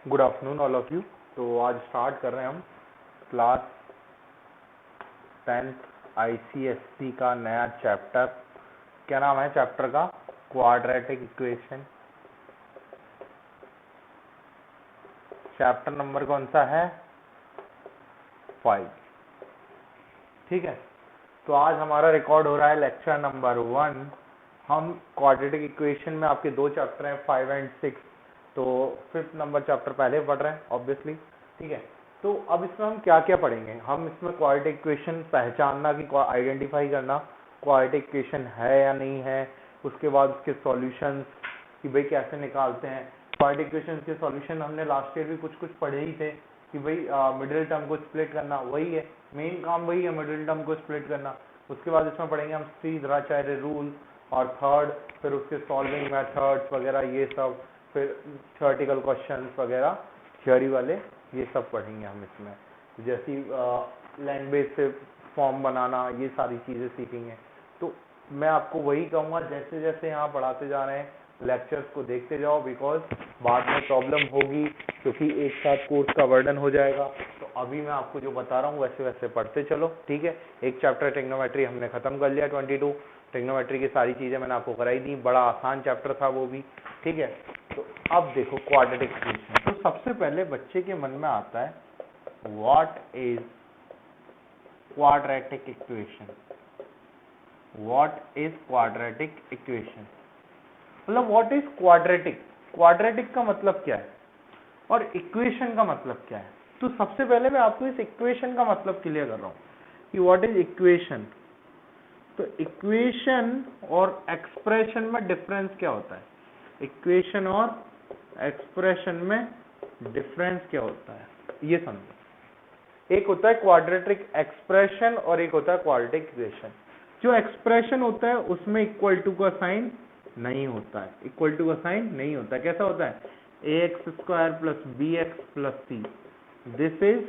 Good afternoon all of you. तो आज start कर रहे हैं हम क्लास 10th आईसीएससी का नया चैप्टर। क्या नाम है चैप्टर का? Quadratic equation. चैप्टर नंबर कौन सा है? 5। ठीक है, तो आज हमारा रिकॉर्ड हो रहा है लेक्चर नंबर 1। हम क्वाड्रेटिक इक्वेशन में आपके दो चैप्टर हैं 5 एंड 6, तो 5th नंबर चैप्टर पहले पढ़ रहे हैं ऑब्वियसली। ठीक है, तो अब इसमें हम क्या क्या पढ़ेंगे? हम इसमें क्वाड्रेटिक इक्वेशन पहचानना कि आइडेंटिफाई करना क्वाड्रेटिक इक्वेशन है या नहीं है, उसके बाद उसके सॉल्यूशंस कि भाई कैसे निकालते हैं क्वाड्रेटिक इक्वेशन के सॉल्यूशन। हमने लास्ट ईयर भी कुछ कुछ पढ़े ही थे कि भाई मिडिल टर्म को स्प्लिट करना, वही है मेन काम, वही है मिडिल टर्म को स्प्लिट करना। उसके बाद इसमें पढ़ेंगे हम श्रीधराचार्य रूल और थर्ड, फिर उसके सॉल्विंग मेथड्स वगैरह ये सब, फिर थ्योरेटिकल क्वेश्चंस वगैरह थ्योरी वाले ये सब पढ़ेंगे हम इसमें, जैसी लैंग्वेज से फॉर्म बनाना, ये सारी चीज़ें सीखेंगे। तो मैं आपको वही कहूँगा, जैसे जैसे यहाँ पढ़ाते जा रहे हैं लेक्चर्स को देखते जाओ, बिकॉज बाद में प्रॉब्लम होगी क्योंकि एक साथ कोर्स का वर्डन हो जाएगा। तो अभी मैं आपको जो बता रहा हूँ वैसे वैसे पढ़ते चलो। ठीक है, एक चैप्टर ट्रिग्नोमेट्री हमने खत्म कर लिया 22। ट्रिग्नोमेट्री की सारी चीजें मैंने आपको कराई दी, बड़ा आसान चैप्टर था वो भी। ठीक है, तो अब देखो क्वाड्रेटिक इक्वेशन। तो सबसे पहले बच्चे के मन में आता है what is quadratic equation. What is quadratic equation मतलब व्हाट इज क्वाड्रेटिक। क्वाड्रेटिक का मतलब क्या है और इक्वेशन का मतलब क्या है? तो सबसे पहले मैं आपको इस इक्वेशन का मतलब क्लियर कर रहा हूं कि व्हाट इज इक्वेशन। तो इक्वेशन और एक्सप्रेशन में डिफरेंस क्या होता है? इक्वेशन और एक्सप्रेशन में डिफरेंस क्या होता है ये समझो। एक होता है क्वाड्रेटिक एक्सप्रेशन और एक होता है क्वाड्रेटिक इक्वेशन। जो एक्सप्रेशन होता है उसमें इक्वल टू का साइन नहीं होता है, इक्वल टू का साइन नहीं होता है। कैसा होता है? ax² plus bx plus c, this is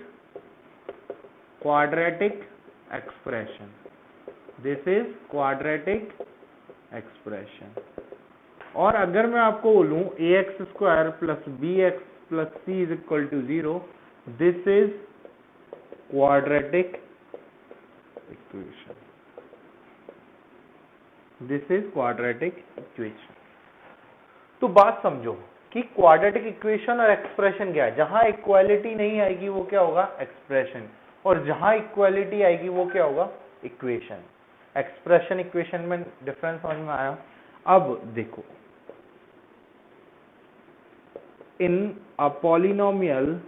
quadratic expression. This is quadratic expression. और अगर मैं आपको बोलूं ax² plus bx plus c is equal to 0, this is quadratic equation. This is quadratic equation. तो बात समझो कि क्वाड्रेटिक इक्वेशन और एक्सप्रेशन क्या है। जहां इक्वालिटी नहीं आएगी वो क्या होगा? एक्सप्रेशन। और जहां इक्वालिटी आएगी वो क्या होगा? इक्वेशन। एक्सप्रेशन इक्वेशन में डिफरेंस समझ में आया? अब देखो, in a polynomial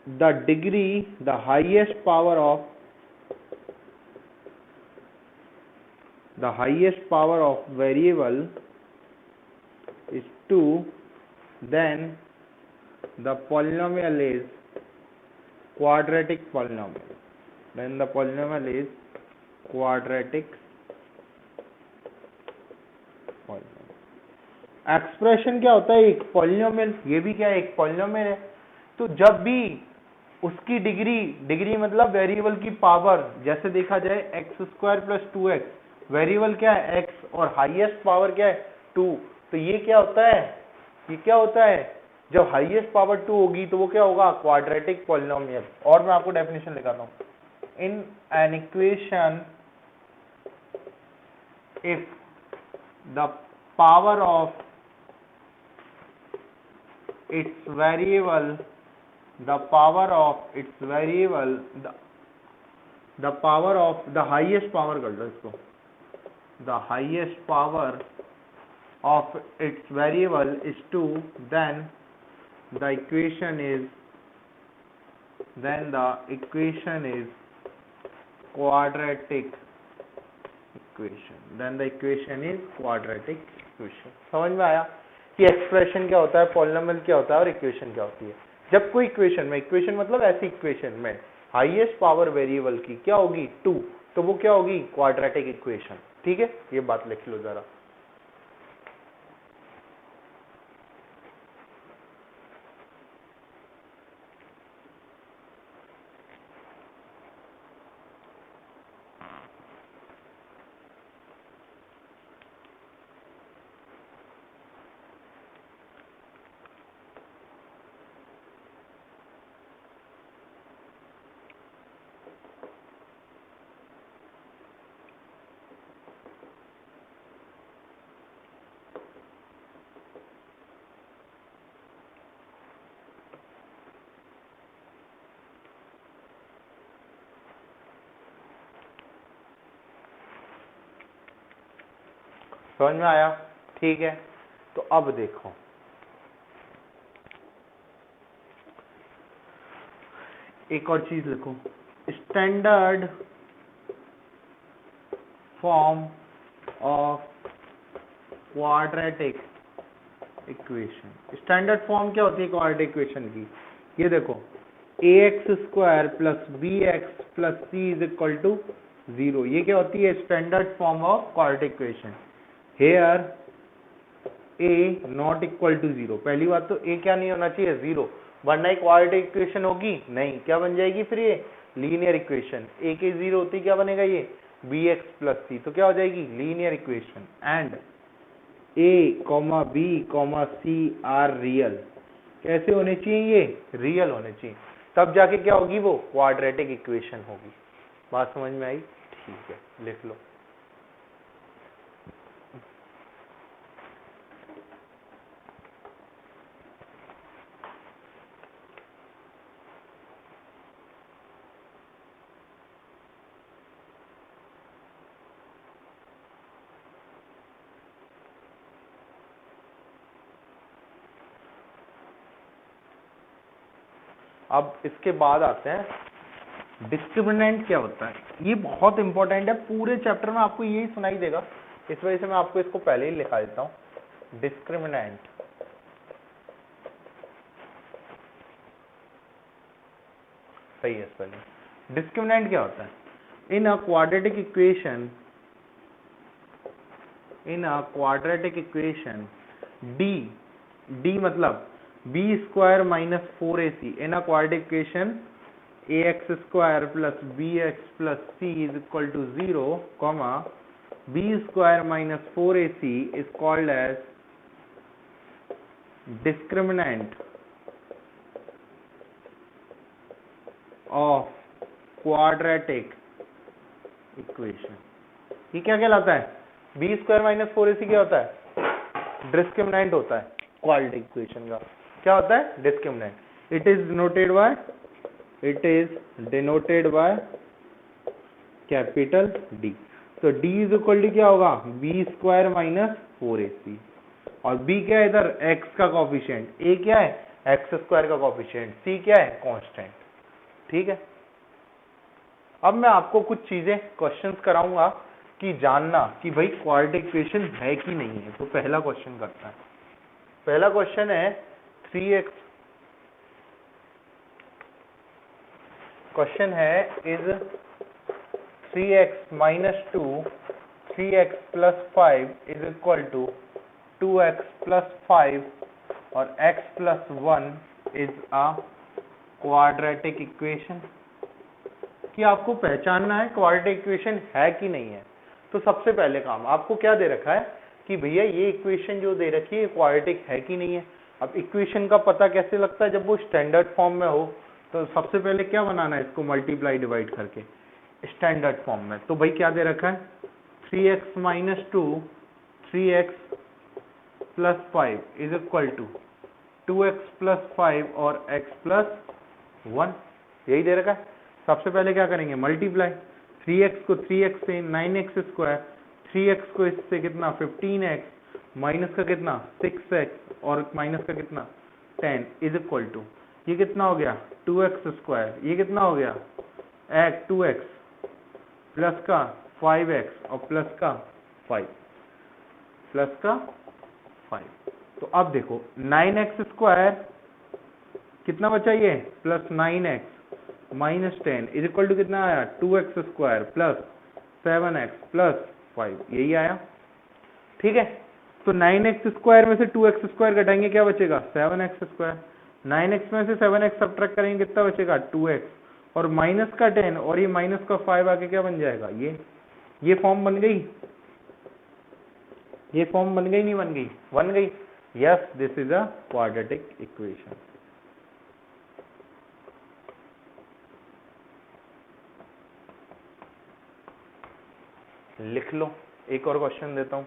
the degree the highest power of variable is 2, then the polynomial is quadratic polynomial. Then the polynomial is quadratic polynomial. Expression क्या होता है? एक पॉलिनोमियल। ये भी क्या है? एक पॉलिनोमियल है। तो जब भी उसकी डिग्री मतलब वेरिएबल की पावर, जैसे देखा जाए x² प्लस 2x, वेरिएबल क्या है? x, और हाईएस्ट पावर क्या है? 2। तो ये क्या होता है? ये क्या होता है? जब हाईएस्ट पावर 2 होगी तो वो क्या होगा? Quadratic polynomial. और मैं आपको डेफिनेशन लिखाता हूं। In an equation if the power of its variable the power of the highest power कर लो इसको, the highest power of its variable is 2, then the equation is quadratic equation। समझ में आया कि एक्सप्रेशन क्या होता है, पॉलिनोमियल क्या होता है और इक्वेशन क्या होती है? जब कोई इक्वेशन में, इक्वेशन मतलब ऐसी इक्वेशन में हाईएस्ट पावर वेरिएबल की क्या होगी? 2, तो वो क्या होगी? Quadratic equation. ठीक है, ये बात लिख लो जरा। समझ में आया? ठीक है, तो अब देखो, एक और चीज लिखो, standard form of quadratic equation. Standard form क्या होती है क्वाड्रेटिक इक्वेशन की? ये देखो, ax square plus B X plus C is equal to 0। ये क्या होती है? Standard form of quadratic equation. Here a not equal to 0। पहली बात तो a क्या नहीं होना चाहिए? 0, वरना एक क्वाड्रेटिक इक्वेशन होगी नहीं। क्या बन जाएगी फिर? ये लीनियर इक्वेशन। a के 0 होती क्या बनेगा? ये bx प्लस सी, तो क्या हो जाएगी? Linear equation. And a, b, c are real. कैसे होने चाहिए? ये रियल होने चाहिए, तब जाके क्या होगी? वो क्वाड्रेटिक इक्वेशन होगी। बात समझ में आई? ठीक है, लिख लो। अब इसके बाद आते हैं डिस्क्रिमिनेंट क्या होता है। ये बहुत इंपॉर्टेंट है, पूरे चैप्टर में आपको यही सुनाई देगा, इस वजह से मैं आपको इसको पहले ही लिखा देता हूं। डिस्क्रिमिनेंट सही है स्पेलिंग। डिस्क्रिमिनेंट क्या होता है? In a quadratic equation, D मतलब B square minus 4ac in a quadratic equation ax square plus B X plus C is equal to 0, B square minus 4ac is called as discriminant of quadratic equation. ये क्या कहलाता है? B square minus 4ac क्या होता है? Discriminant होता है quadratic equation का। क्या होता है? Discriminant. It is denoted by capital D. तो डी इज इक्वल टू क्या होगा? बी स्क्वायर माइनस 4ac, और बी क्या है इधर? एक्स का कोफिशिएंट, ए क्या है? एक्स स्क्वायर का कोफिशिएंट, सी क्या है? कांस्टेंट। ठीक है, अब मैं आपको कुछ चीजें क्वेश्चंस कराऊंगा कि जानना कि भाई क्वाड्रेटिक इक्वेशन है कि नहीं है। तो पहला क्वेश्चन करता है। पहला क्वेश्चन है 3x, क्वेश्चन है is 3x minus 2 3x plus 5 is equal to 2x plus 5 और x plus 1 is a quadratic equation. कि आपको पहचानना है क्वाड्रेटिक इक्वेशन है कि नहीं है। तो सबसे पहले काम आपको क्या दे रखा है कि भैया ये इक्वेशन जो दे रखी है क्वाड्रेटिक है कि नहीं है। अब इक्वेशन का पता कैसे लगता है? जब वो स्टैंडर्ड फॉर्म में हो। तो सबसे पहले क्या बनाना है? इसको मल्टीप्लाई डिवाइड करके स्टैंडर्ड फॉर्म में। तो भाई क्या दे रखा है? 3x minus 2 3x plus 5 is equal to 2x plus 5 और x प्लस 1, यही दे रखा है। सबसे पहले क्या करेंगे? मल्टीप्लाई। 3x को 3x से 9x स्क्वायर, 3x को इससे कितना 15x, माइनस का कितना 6x और माइनस का कितना 10 इज इक्वल टू, ये कितना हो गया 2x स्क्वायर, ये कितना हो गया 2x प्लस का 5x और प्लस का 5 प्लस का 5। तो अब देखो 9x स्क्वायर कितना बचा? ये plus 9x minus 10 is equal to कितना आया? 2x square plus 7x plus 5, यही आया। ठीक है, तो 9x स्क्वायर में से 2x स्क्वायर घटाएंगे क्या बचेगा? 7x square. 9x में से 7x सब्ट्रैक्ट करेंगे कितना बचेगा? 2x और माइनस का 10 और ये माइनस का 5 आके क्या बन जाएगा? ये फॉर्म बन गई। ये फॉर्म बन गई नहीं बन गई? बन गई। Yes, this is a quadratic equation. लिख लो। एक और क्वेश्चन देता हूं।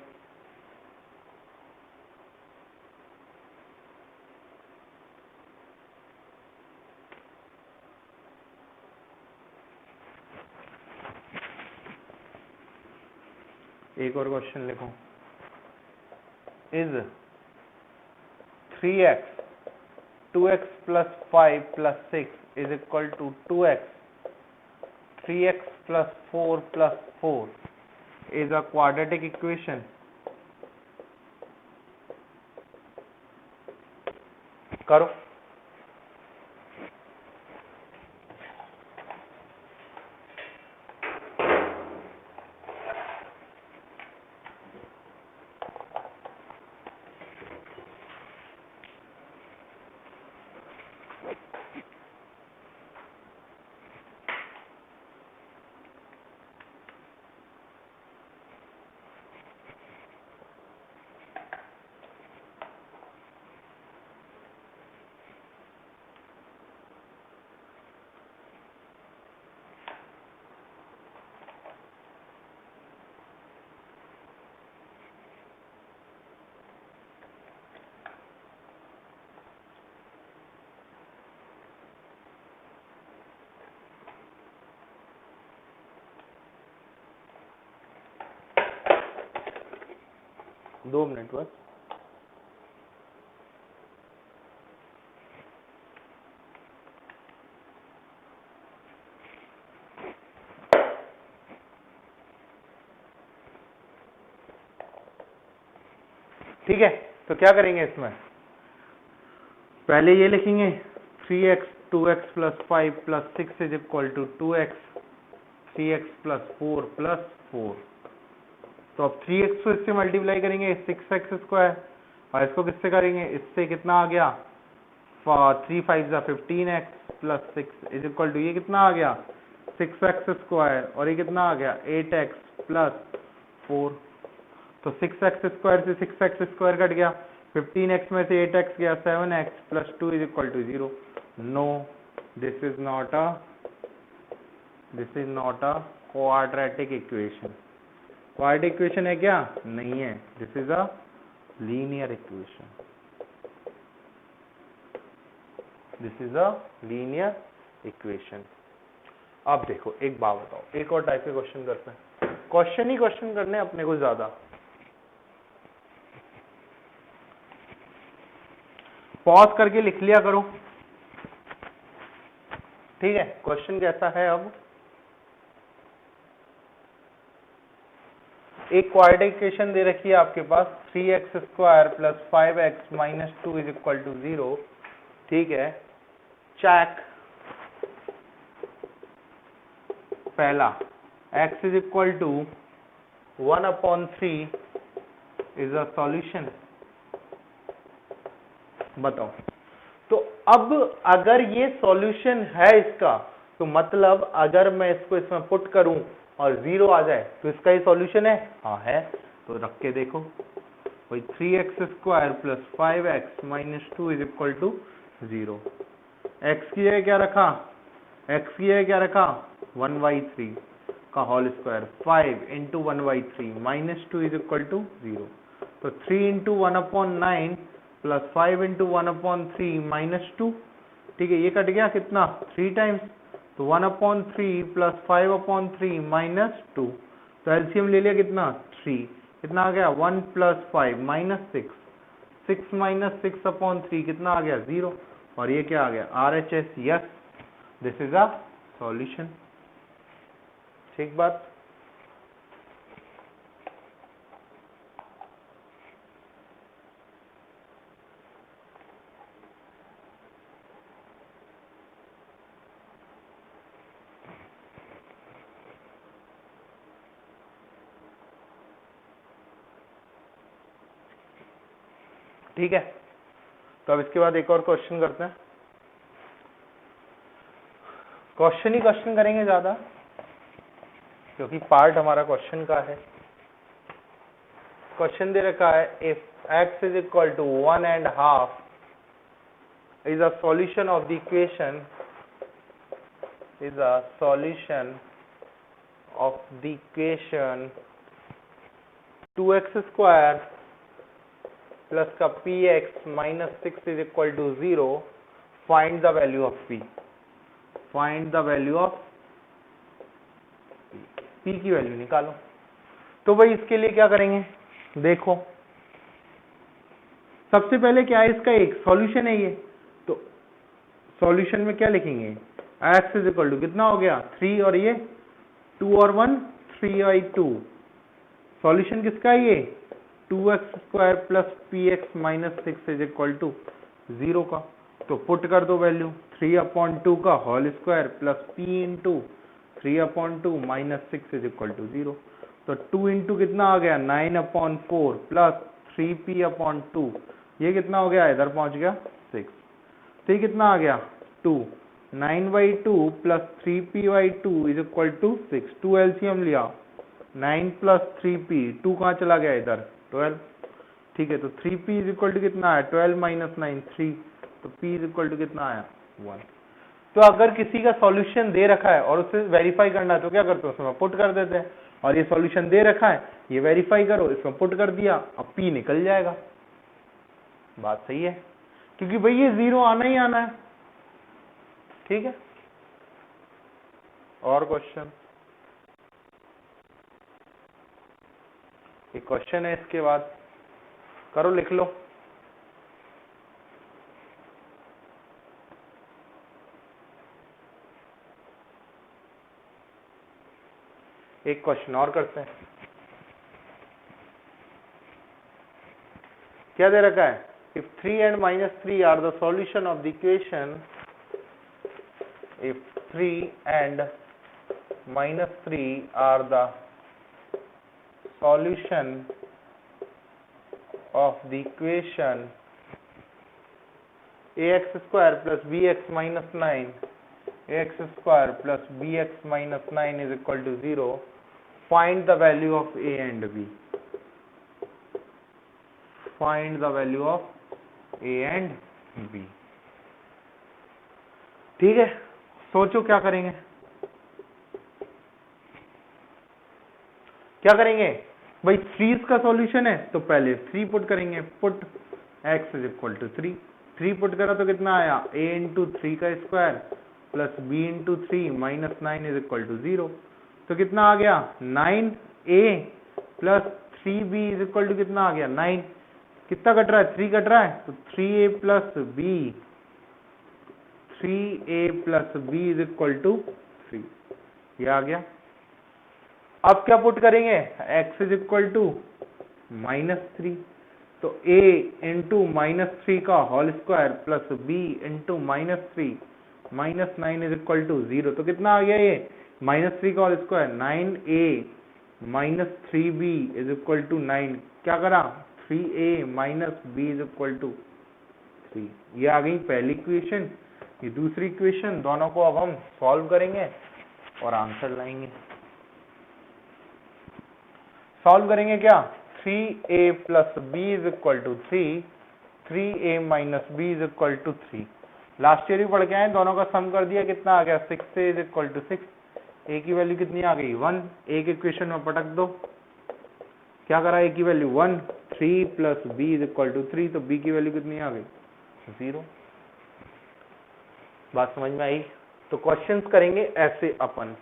एक और क्वेश्चन लिखो। Is 3x 2x plus 5 plus 6 is equal to 2x 3x plus 4 plus 4 is a quadratic equation. करो। दो मिनट बस। ठीक है, तो क्या करेंगे इसमें, पहले ये लिखेंगे 3x 2x plus 5 plus 6 is equal to 2x 3x plus 4 plus 4। तो अब 3x को इससे मल्टीप्लाई करेंगे 6x स्क्वायर, और इसको किससे करेंगे, इससे कितना आ गया 3 5 15x plus 6 is equal to ये कितना आ गया 6x स्क्वायर, और ये कितना आ गया 8x प्लस 4। तो 6x स्क्वायर से 6x स्क्वायर कट गया, 15x में से 8x गया 7x plus 2 is equal to 0। No, this is not a quadratic equation. Quadratic equation है क्या, नहीं है, this is a linear equation. This is a linear equation. अब देखो एक बात बताओ, एक और टाइप के क्वेश्चन करते हैं, क्वेश्चन ही क्वेश्चन करने अपने को ज्यादा। पॉज करके लिख लिया करो, ठीक है। क्वेश्चन कैसा है, अब एक क्वाड्रेटिक इक्वेशन दे रखी है आपके पास 3x square plus 5x minus 2 is equal to 0, ठीक है। चेक पहला x is equal to 1/3 is a solution. बताओ, तो अब अगर ये सॉल्यूशन है इसका, तो मतलब अगर मैं इसको इसमें पुट करूं और 0 आ जाए तो इसका ये सॉल्यूशन है, हाँ है। तो रख के देखो, वही 3x square plus 5x minus 2 is equal to 0। x की जगह क्या रखा, x की जगह क्या रखा 1/3 का whole square, 5 into 1/3 minus 2 is equal to 0। तो 3 इंटू 1/9 प्लस 5 इंटू 1/3 माइनस 2, ठीक है। ये कट गया कितना 3 टाइम्स, तो 1/3 प्लस 5/3 माइनस 2, तो एलसीएम ले लिया कितना 3, कितना आ गया 1 प्लस 5 माइनस 6, 6 माइनस 6/3 कितना आ गया 0, और ये क्या आ गया RHS। Yes, this is a solution. ठीक बात। ठीक है, तो अब इसके बाद एक और क्वेश्चन करते हैं। क्वेश्चन ही क्वेश्चन करेंगे ज्यादा, क्योंकि पार्ट हमारा क्वेश्चन का है। क्वेश्चन दे रखा है if x is equal to 1.5 is a solution of the equation, is a solution of the equation 2x square plus का px minus 6 is equal to 0, find the value of p, find the value of p की value निकालो। तो भाई इसके लिए क्या करेंगे, देखो सबसे पहले क्या है, इसका एक सॉल्यूशन है ये, तो सॉल्यूशन में क्या लिखेंगे, x इज इक्वल टू कितना हो गया 3 और ये 2 और 1 3/2। सॉल्यूशन किसका है ये 2x² plus px minus 6 is equal to 0 का। तो पुट कर दो वैल्यू 3/2 का whole square plus p into 3/2 minus 6 is equal to 0। तो 2 इंटू कितना आ गया 9/4 प्लस 3p/2, ये कितना हो गया, इधर पहुंच गया 6। तो ये कितना आ गया 2, 9/2 plus 3p/2 is equal to 6। 2 LCM लिया, 9 प्लस 3p, 2 कहाँ चला गया इधर 12। ठीक है, तो 3p इज इक्वल टू कितना आया 12 माइनस 9 3, तो p इज इक्वल टू कितना आया 1। तो अगर किसी का सॉल्यूशन दे रखा है और उसे वेरीफाई करना है तो क्या करते हैं, उसमें पुट कर देते हैं। और ये सॉल्यूशन दे रखा है, ये वेरीफाई करो, इसमें पुट कर दिया, अब p निकल जाएगा। बात सही है, क्योंकि भाई ये 0 आना ही आना है। ठीक है, और क्वेश्चन, एक क्वेश्चन है इसके बाद, करो लिख लो। एक क्वेश्चन और करते हैं। क्या दे रखा है, if 3 and -3 are the solution of the equation, if 3 and -3 are the solution of the equation ax square plus bx minus 9, ax square plus bx minus 9 is equal to 0, find the value of a and b, find the value of a and b। ठीक है, सोचो क्या करेंगे, क्या करेंगे भाई, 3 का solution है तो पहले 3 पुट करेंगे, put x is equal to 3, 3 put करा तो कितना आया a इंटू 3 का square plus b into 3 minus 9 is equal to 0। तो कितना आ गया 9a plus 3b is equal to कितना आ गया 9, कितना कट रहा है 3 कट रहा है, तो 3a plus b, 3a plus b is equal to 3, ये आ गया। अब क्या पुट करेंगे, x इज इक्वल टू -3, तो a इंटू -3 का whole square plus b into -3 minus 9 is equal to 0। तो कितना आ गया ये -3 का whole square 9a minus 3b is equal to 9, क्या करा 3a minus b is equal to 3। ये आ गई पहली इक्वेशन। ये दूसरी इक्वेशन, दोनों को अब हम सॉल्व करेंगे और आंसर लाएंगे। सॉल्व करेंगे क्या, 3a plus b is equal to 3, 3a minus b is equal to 3। Last year भी पढ़ के आए, दोनों का सम कर दिया, कितना आ गया 6a is equal to 6। a की वैल्यू कितनी आ गई 1, एक इक्वेशन में पटक दो, क्या करा a की value 1, 3 plus b is equal to 3, तो b की वैल्यू कितनी आ गई 0। बात समझ में आई। तो क्वेश्चंस करेंगे ऐसे अपन,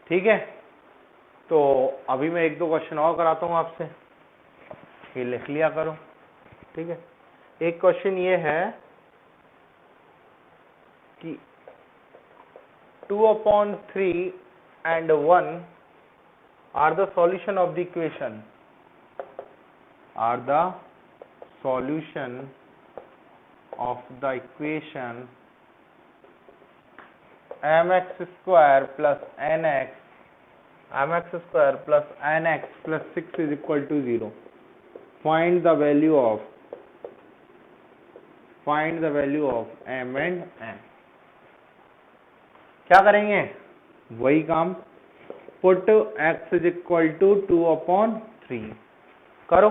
ठीक है। तो अभी मैं एक दो क्वेश्चन और कराता हूं आपसे, ये लिख लिया करो। ठीक है, एक क्वेश्चन ये है कि 2/3 and 1 are the solution of the equation, are the solution of the equation mx square plus nx, mx square plus nx plus 6 is equal to 0. Find the value of m and n. क्या करेंगे, वही काम, put x is equal to 2/3 करो।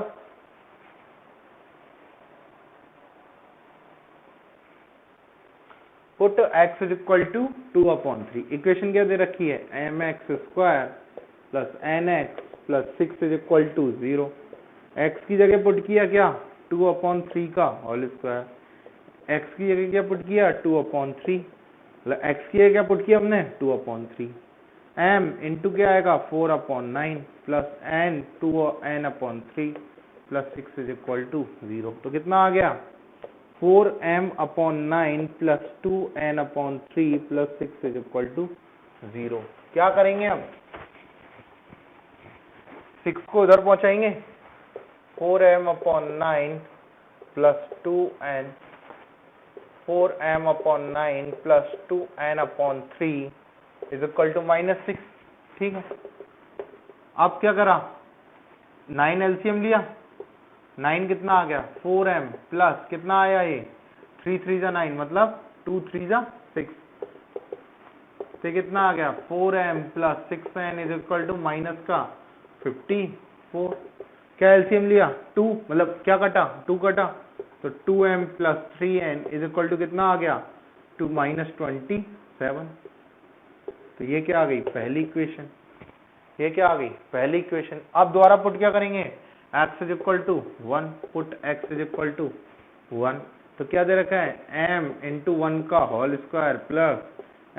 Put x is equal to 2/3। Equation क्या दे रखी है, mx² plus nx plus 6 is equal to 0। x की जगह पुट किया क्या, 2/3 का होल स्क्वायर। x की जगह क्या पुट किया, 2/3, मतलब x की जगह क्या पुट किया हमने, 2/3। m इंटू क्या आएगा, 4/9 plus n 2n/3 plus 6 is equal to 0। तो कितना आ गया, 4m/9 plus 2n/3 plus 6 is equal to 0। क्या करेंगे हम, 6 को इधर पहुंचाएंगे, 4m/9 plus 2n, 4m/9 plus 2n/3 is equal to -6। ठीक है, अब क्या करा, 9 एलसीएम लिया, 9 कितना आ गया, 4m प्लस कितना आया ये, 3 3 जा 9 मतलब 2 3 जा 6, तो कितना आ गया, 4m plus 6n is equal to minus का 54। क्या एलसीएम लिया, 2 मतलब क्या कटा, 2 कटा, तो 2m plus 3n is equal to कितना आ गया, टू -27। तो ये क्या आ गई, पहली इक्वेशन। ये क्या आ गई, पहली इक्वेशन। अब दोबारा पुट क्या करेंगे, x is equal to 1, put x is equal to 1। तो क्या दे रखा है, m इंटू 1 का whole square plus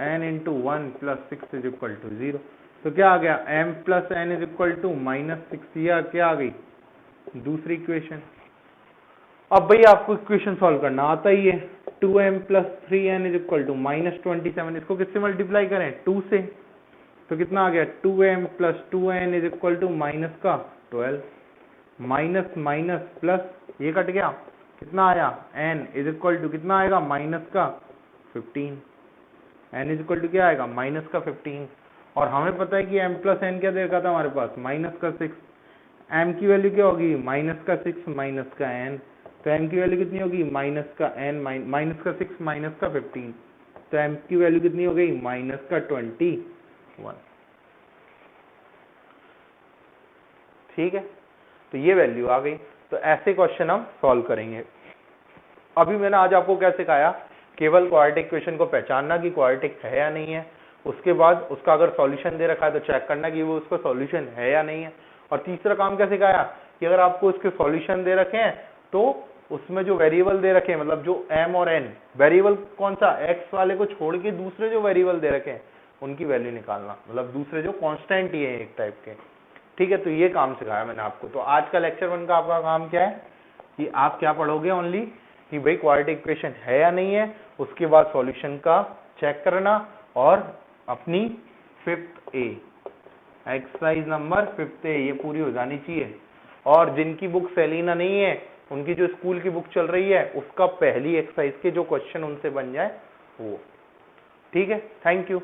n into 1 plus 6 is equal to 0। तो क्या आ गया, m plus n is equal to -6। या क्या आ गई, दूसरी इक्वेशन। अब भाई आपको इक्वेशन सॉल्व करना आता ही है, 2m plus 3n is equal to -27। इसको किससे मल्टीप्लाई करें, 2 से, तो कितना आ गया, 2m plus 2n is equal to minus का 12, माइनस माइनस प्लस ये कट गया, कितना आया, n इज इक्वल टू कितना आएगा, माइनस का 15। n इज इक्वल टू क्या आएगा, माइनस का 15। और हमें पता है कि m प्लस n क्या दे रखा था हमारे पास, माइनस का 6। m की वैल्यू क्या होगी, माइनस का 6 माइनस का n, तो m की वैल्यू कितनी होगी, माइनस का n माइनस का 6 माइनस का 15, तो m की वैल्यू कितनी हो गई, माइनस का 21। ठीक है, तो ये वैल्यू आ गई। तो ऐसे क्वेश्चन हम सॉल्व करेंगे। अभी मैंने आज आपको क्या सिखाया, केवल क्वाड्रेटिक इक्वेशन को पहचानना कि क्वाड्रेटिक है या नहीं है, उसके बाद उसका अगर सॉल्यूशन दे रखा है तो चेक करना कि वो उसका सॉल्यूशन है या नहीं है। और तीसरा काम क्या सिखाया कि अगर आपको उसके सॉल्यूशन दे रखे हैं तो उसमें जो वेरिएबल दे रखे हैं, मतलब जो m और n, वेरिएबल कौन सा, x वाले को छोड़ के दूसरे जो वेरिएबल दे रखे हैं उनकी वैल्यू निकालना, मतलब दूसरे जो कांस्टेंट ही है एक टाइप के। ठीक है, तो ये काम सिखाया मैंने आपको। तो आज का लेक्चर 1 का आपका काम क्या है कि आप क्या पढ़ोगे, ओनली कि भाई क्वाड्रेटिक इक्वेशन है या नहीं है, उसके बाद सॉल्यूशन का चेक करना, और अपनी 5th A exercise number 5th A ये पूरी हो जानी चाहिए। और जिनकी बुक सेलिना नहीं है, उनकी जो स्कूल की बुक चल रही है उसका पहली एक्सरसाइज के जो क्वेश्चन उनसे बन जाए वो। ठीक है, थैंक यू।